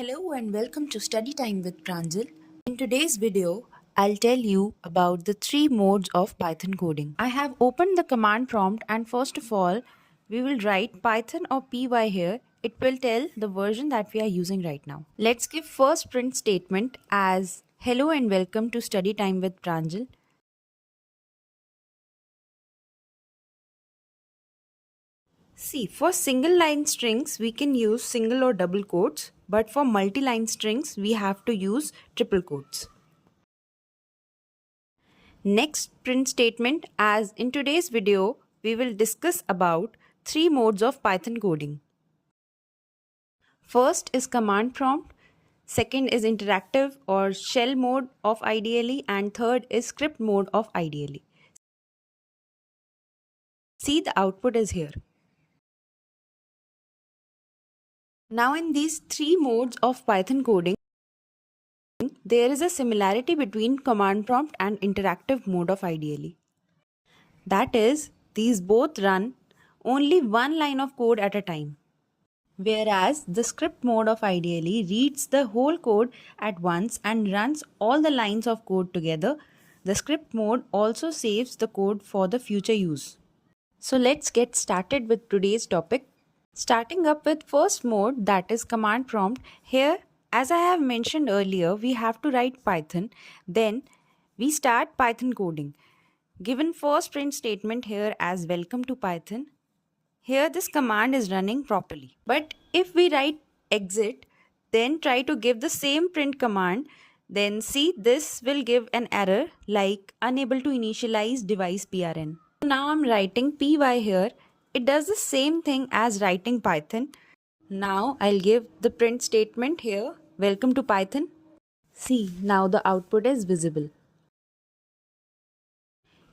Hello and welcome to Study Time with Pranjal. In today's video, I'll tell you about the three modes of Python coding. I have opened the command prompt and first of all, we will write Python or py here. It will tell the version that we are using right now. Let's give first print statement as hello and welcome to Study Time with Pranjal. See, for single line strings, we can use single or double quotes, but for multi-line strings, we have to use triple quotes. Next print statement, as in today's video, we will discuss about three modes of Python coding. First is command prompt, second is interactive or shell mode of IDLE, and third is script mode of IDLE. See, the output is here. Now in these three modes of Python coding, there is a similarity between command prompt and interactive mode of IDLE. That is, these both run only one line of code at a time. Whereas the script mode of IDLE reads the whole code at once and runs all the lines of code together. The script mode also saves the code for the future use. So let's get started with today's topic. Starting up with first mode, that is command prompt. Here, as I have mentioned earlier, we have to write Python. Then we start Python coding. Given first print statement here as welcome to Python. Here this command is running properly. But if we write exit, then try to give the same print command, then see this will give an error like unable to initialize device PRN. Now I'm writing py here. It does the same thing as writing Python. Now I'll give the print statement here, welcome to Python. See, now the output is visible.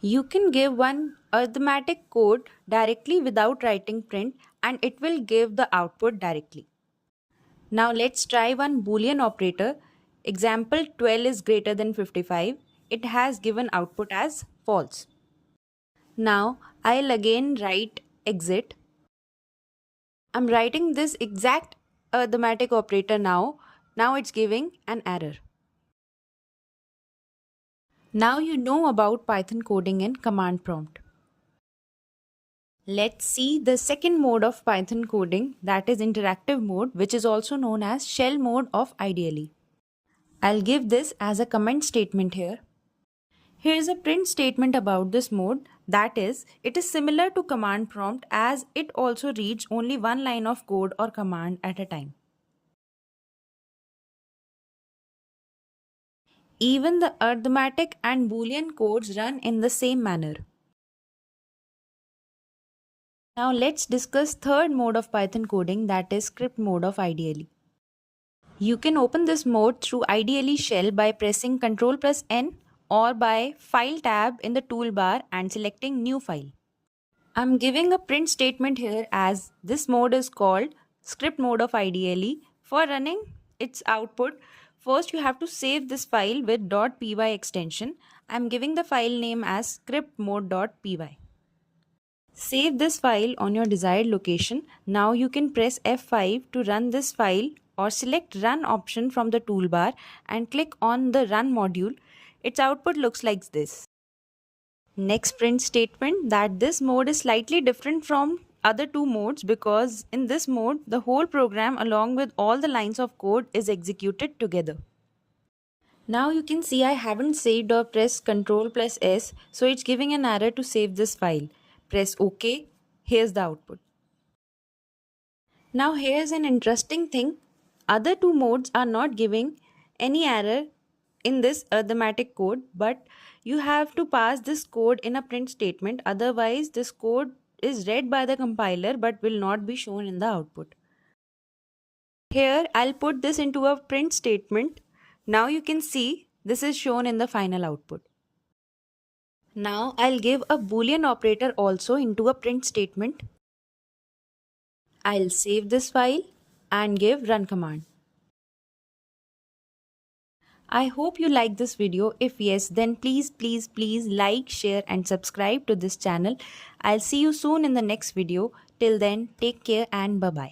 You can give one arithmetic code directly without writing print and it will give the output directly. Now let's try one Boolean operator. Example 12 is greater than 55. It has given output as false. Now I'll again write exit. I'm writing this exact arithmetic operator now. Now it's giving an error. Now you know about Python coding in command prompt. Let's see the second mode of Python coding, that is interactive mode, which is also known as shell mode of IDLE. I'll give this as a comment statement here. Here is a print statement about this mode, that is, it is similar to command prompt as it also reads only one line of code or command at a time. Even the arithmetic and Boolean codes run in the same manner. Now let's discuss third mode of Python coding, that is script mode of IDLE. You can open this mode through IDLE shell by pressing Ctrl+N or by File tab in the toolbar and selecting New File. I'm giving a print statement here as this mode is called script mode of IDLE. For running its output, first you have to save this file with .py extension. I'm giving the file name as scriptmode.py. Save this file on your desired location. Now you can press F5 to run this file or select Run option from the toolbar and click on the Run module. Its output looks like this. Next print statement, that this mode is slightly different from other two modes because in this mode the whole program along with all the lines of code is executed together. Now you can see I haven't saved or pressed Ctrl+S, so it's giving an error to save this file. Press OK. Here's the output. Now here's an interesting thing. Other two modes are not giving any error in this arithmetic code, but you have to pass this code in a print statement, otherwise this code is read by the compiler but will not be shown in the output. Here I'll put this into a print statement. Now you can see this is shown in the final output. Now I'll give a Boolean operator also into a print statement. I'll save this file and give run command. I hope you like this video. If yes, then please like, share and subscribe to this channel. I'll see you soon in the next video. Till then, take care and bye-bye.